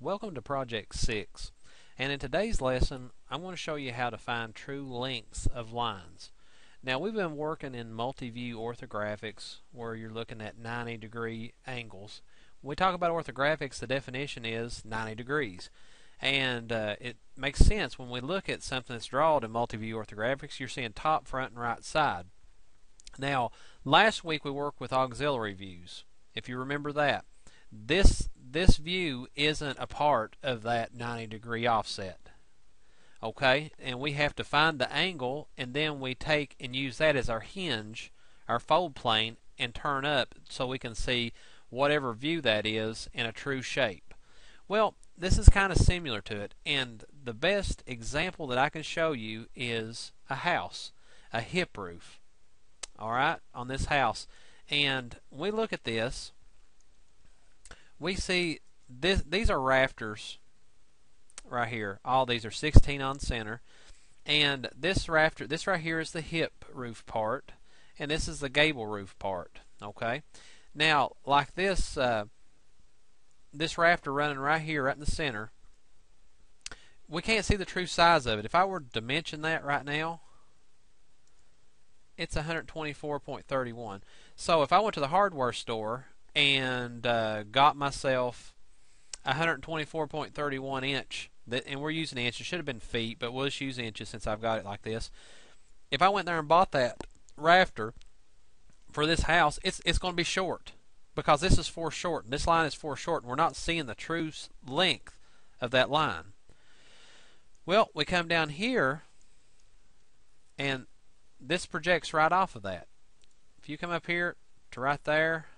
Welcome to Project 6, and in today's lesson I'm going to show you how to find true lengths of lines. Now we've been working in multi-view orthographics where you're looking at 90-degree angles. When we talk about orthographics, the definition is 90 degrees, and it makes sense when we look at something that's drawn in multi-view orthographics. You're seeing top, front, and right side. Now last week we worked with auxiliary views, if you remember that. This view isn't a part of that 90-degree offset. Okay, and we have to find the angle, and then we take and use that as our hinge, our fold plane, and turn up so we can see whatever view that is in a true shape. Well, this is kind of similar to it, and the best example that I can show you is a house, a hip roof. Alright, on this house. And we look at this, we see these are rafters right here. All these are 16 on center, and this right here is the hip roof part, and this is the gable roof part. Okay, now like this this rafter running right here, right in the center, we can't see the true size of it. If I were to dimension that right now, it's 124.31. So if I went to the hardware store and got myself a 124.31 inch, and we're using inches, it should have been feet, but we'll just use inches since I've got it like this. If I went there and bought that rafter for this house, it's going to be short, because this is foreshortened. This line is foreshortened. We're not seeing the true length of that line. Well, we come down here, and this projects right off of that. If you come up here to right there,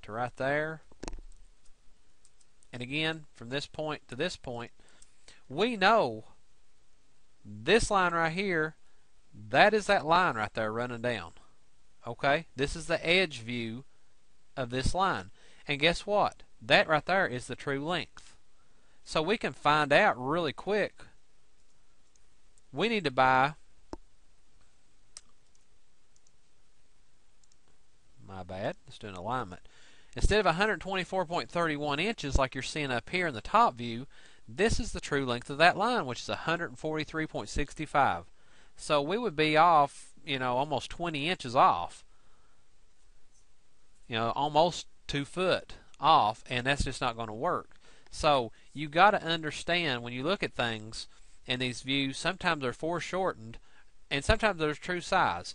to right there, and again from this point to this point, we know this line right here, that is that line right there running down. Okay, this is the edge view of this line, and guess what? That right there is the true length. So we can find out really quick. We need to buy, my bad, let's do an alignment. Instead of 124.31 inches like you're seeing up here in the top view, this is the true length of that line, which is 143.65. So we would be off, almost 20 inches off. Almost 2 foot off, and that's just not going to work. So you got to understand, when you look at things in these views, sometimes they're foreshortened and sometimes they're true size.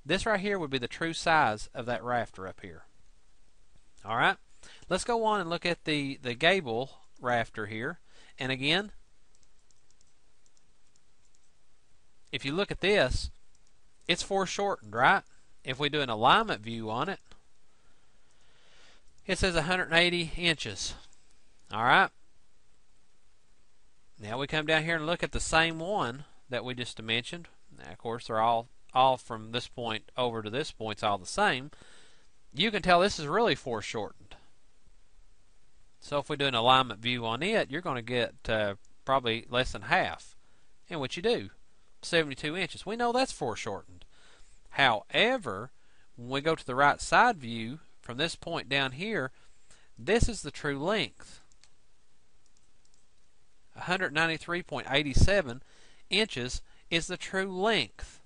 This right here would be the true size of that rafter up here. Alright, let's go on and look at the gable rafter here. And again, if you look at this, it's foreshortened, right? If we do an alignment view on it, it says 180 inches. Alright, now we come down here and look at the same one that we just mentioned. Now, of course, they're all from this point over to this point's all the same. You can tell this is really foreshortened. So if we do an alignment view on it, you're going to get probably less than half. And what you do, 72 inches. We know that's foreshortened. However, when we go to the right side view, from this point down here, this is the true length. 193.87 inches is the true length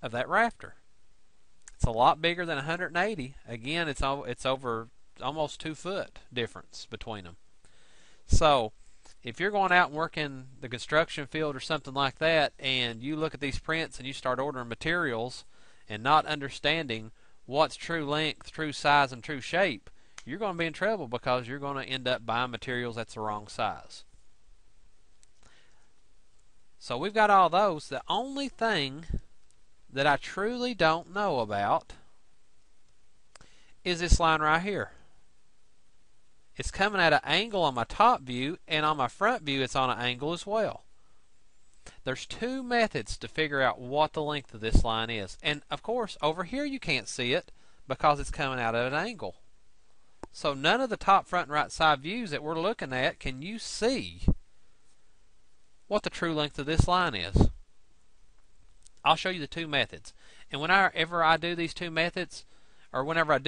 of that rafter. It's a lot bigger than 180. Again, it's over almost 2 foot difference between them. So if you're going out and working the construction field or something like that, and you look at these prints and you start ordering materials and not understanding what's true length, true size, and true shape, you're going to be in trouble, because you're going to end up buying materials that's the wrong size. So we've got all those. The only thing that I truly don't know about is this line right here. It's coming at an angle on my top view, and on my front view it's on an angle as well. There's 2 methods to figure out what the length of this line is. And of course over here you can't see it because it's coming out at an angle. So none of the top, front, and right side views that we're looking at can you see what the true length of this line is. I'll show you the 2 methods. And whenever I do these 2 methods, or whenever I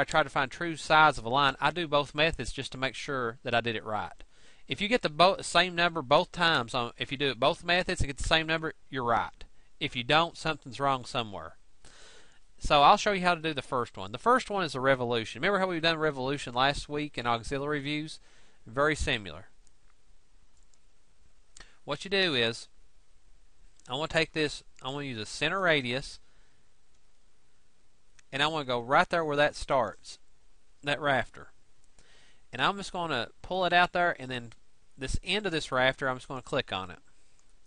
try to find true size of a line, I do both methods just to make sure that I did it right. If you get the same number both times, if you do it both methods and get the same number, you're right. If you don't, something's wrong somewhere. So I'll show you how to do the first one. The first one is a revolution. Remember how we've done revolution last week in auxiliary views? Very similar. What you do is, I want to take this, I want to use a center radius, and I want to go right there where that starts, that rafter. And I'm just going to pull it out there, and then this end of this rafter, I'm just going to click on it.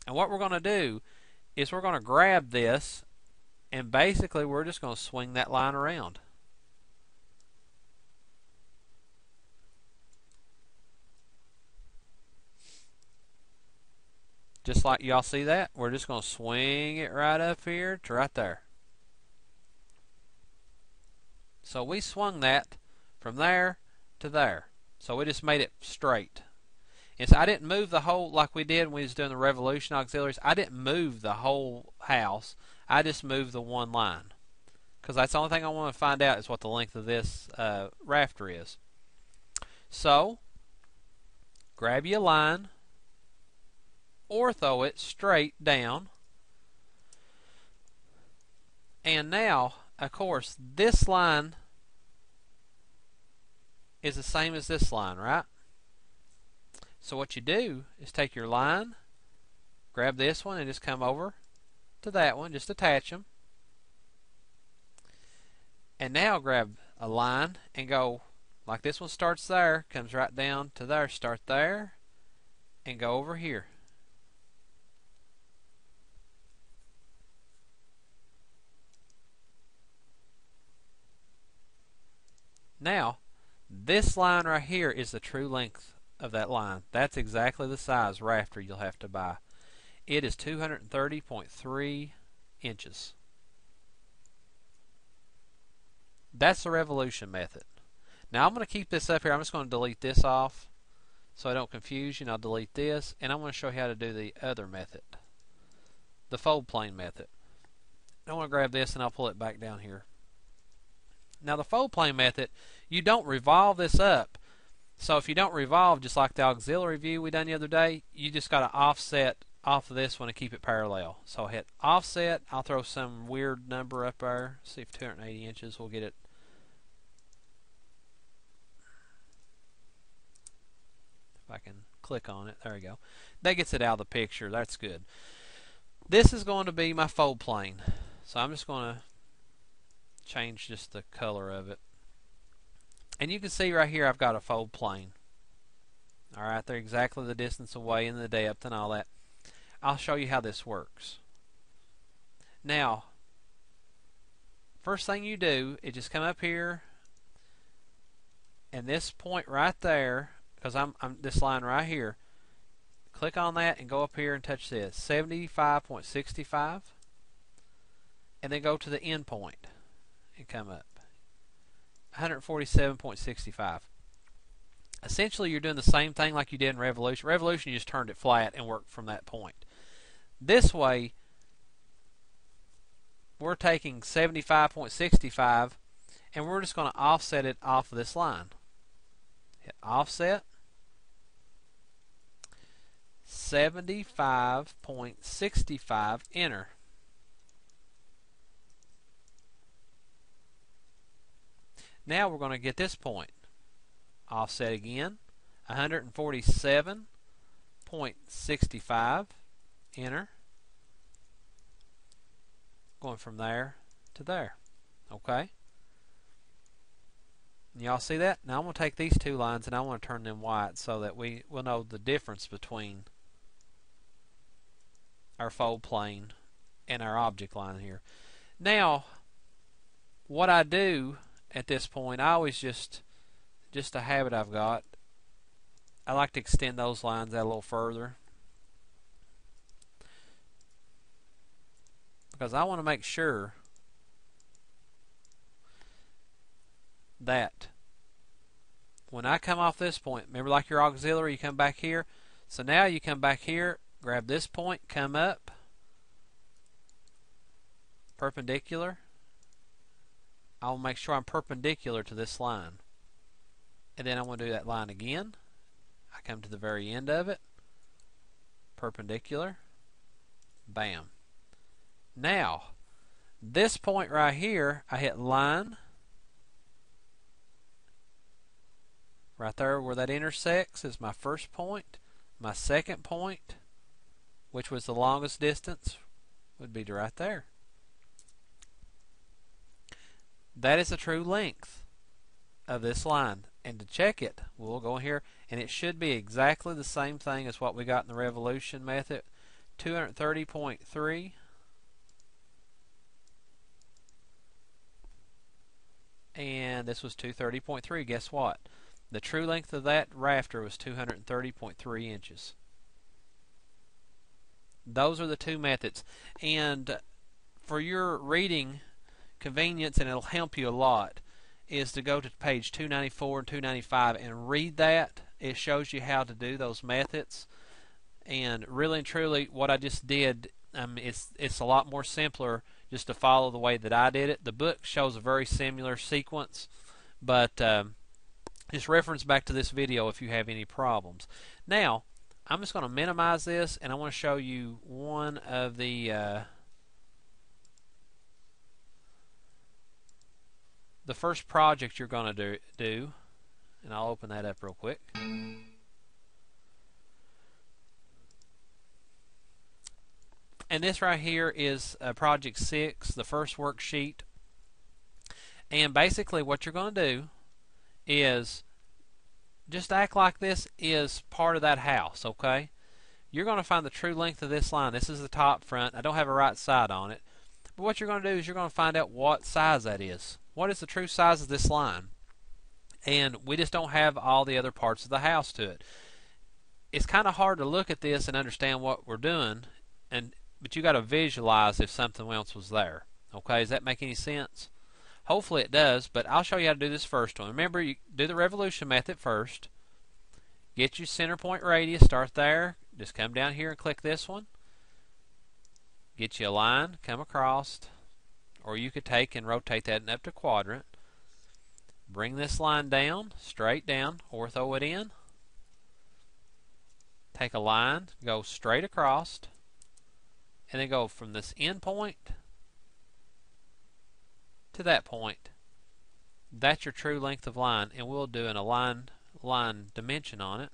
And what we're going to do is we're going to grab this, and basically we're just going to swing that line around. Just like y'all see that, we're just going to swing it right up here to right there. So we swung that from there to there. So we just made it straight. And so I didn't move the whole, like we did when we was doing the revolution auxiliaries, I didn't move the whole house. I just moved the one line. Because that's the only thing I want to find out is what the length of this rafter is. So, grab your line, ortho it straight down, and now, of course, this line is the same as this line, right? So what you do is take your line, grab this one, and just come over to that one, just attach them, and now grab a line and go like this one starts there, comes right down to there, start there, and go over here. Now, this line right here is the true length of that line. That's exactly the size rafter you'll have to buy. It is 230.3 inches. That's the revolution method. Now I'm going to keep this up here. I'm just going to delete this off so I don't confuse you, and I'll delete this, and I'm going to show you how to do the other method, the fold plane method. I want to grab this and I'll pull it back down here. Now the fold plane method, you don't revolve this up. So if you don't revolve, just like the auxiliary view we done the other day, you just got to offset off of this one to keep it parallel. So hit offset. I'll throw some weird number up there. See if 280 inches will get it. If I can click on it. There we go. That gets it out of the picture. That's good. This is going to be my fold plane. So I'm just going to change just the color of it. And you can see right here I've got a fold plane. Alright, they're exactly the distance away and the depth and all that. I'll show you how this works. Now, first thing you do is just come up here, and this point right there, because I'm this line right here, click on that and go up here and touch this 75.65, and then go to the end point and come up 147.65. Essentially, you're doing the same thing like you did in Revolution. Revolution, you just turned it flat and worked from that point. This way, we're taking 75.65, and we're just going to offset it off of this line. Hit offset. 75.65, enter. Now we're going to get this point. Offset again, 147.65, enter. Going from there to there. Okay? Y'all see that? Now I'm going to take these two lines and I want to turn them white so that we will know the difference between our fold plane and our object line here. Now, what I do at this point, I always just a habit I've got, I like to extend those lines out a little further because I want to make sure that when I come off this point, remember like your auxiliary, you come back here, so now you come back here, grab this point, come up perpendicular, I'll make sure I'm perpendicular to this line. And then I'm going to do that line again. I come to the very end of it, perpendicular, bam. Now, this point right here, I hit line, right there where that intersects is my first point. My second point, which was the longest distance, would be right there. That is the true length of this line. And to check it, we'll go in here, and it should be exactly the same thing as what we got in the revolution method. 230.3. And this was 230.3. Guess what? The true length of that rafter was 230.3 inches. Those are the two methods. And for your reading convenience, and it'll help you a lot, is to go to page 294 and 295 and read that. It shows you how to do those methods. And really and truly, what I just did, it's a lot more simpler just to follow the way that I did it. The book shows a very similar sequence, but just reference back to this video if you have any problems. Now, I'm just going to minimize this, and I want to show you one of the first project you're going to do, and I'll open that up real quick. And this right here is project 6, the first worksheet. And basically what you're going to do is just act like this is part of that house, okay? You're going to find the true length of this line. This is the top front. I don't have a right side on it. But what you're going to do is you're going to find out what size that is. What is the true size of this line? And we just don't have all the other parts of the house to it. It's kind of hard to look at this and understand what we're doing, but you got to visualize if something else was there. Okay, does that make any sense? Hopefully it does, but I'll show you how to do this first one. Remember, you do the revolution method first. Get your center point radius, start there. Just come down here and click this one. Get you a line, come across, or you could take and rotate that up to quadrant. Bring this line down, straight down, ortho it in. Take a line, go straight across, and then go from this end point to that point. That's your true length of line, and we'll do a line dimension on it.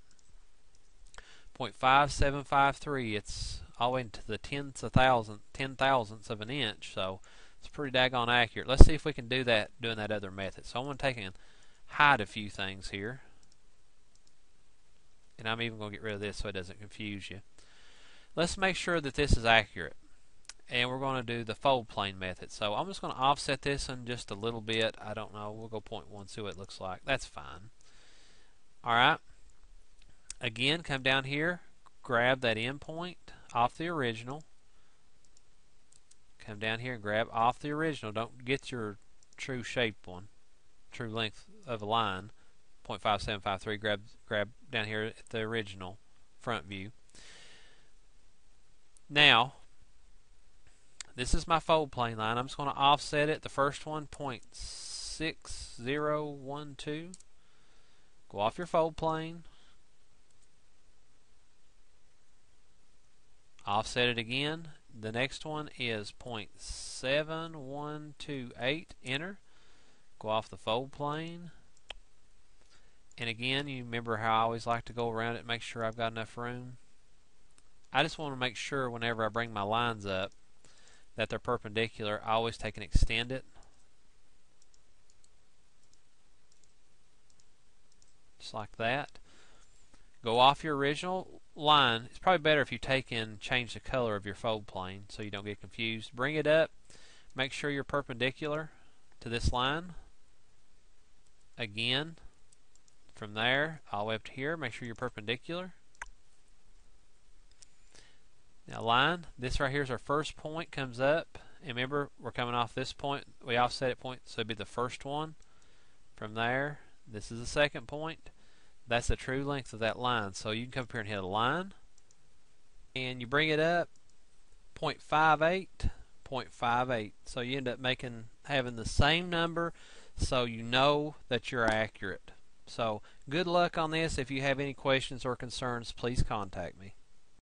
0.5753. It's all the way into the ten thousandths of an inch, so it's pretty daggone accurate. Let's see if we can do that doing that other method. So I'm going to take and hide a few things here, and I'm even going to get rid of this so it doesn't confuse you. Let's make sure that this is accurate, and we're going to do the fold plane method. So I'm just going to offset this in just a little bit. I don't know, we'll go 0.1, see what it looks like. That's fine. Alright, again, come down here, grab that end point off the original. Come down here and grab off the original. Don't get your true shape one, true length of a line, 0.5753. Grab down here at the original front view. Now, this is my fold plane line. I'm just going to offset it. The first one, 0.6012. Go off your fold plane. Offset it again. The next one is 0.7128. Enter. Go off the fold plane. And again, you remember how I always like to go around it, make sure I've got enough room. I just want to make sure whenever I bring my lines up that they're perpendicular. I always take and extend it. Just like that. Go off your original line. It's probably better if you take and change the color of your fold plane so you don't get confused. Bring it up. Make sure you're perpendicular to this line. Again, from there all the way up to here, make sure you're perpendicular. Now line, this right here is our first point, comes up, and remember we're coming off this point, we offset it point, so it'd be the first one. From there, this is the second point. That's the true length of that line. So you can come up here and hit a line, and you bring it up 0.58, 0.58. So you end up making having the same number so you know that you're accurate. So good luck on this. If you have any questions or concerns, please contact me.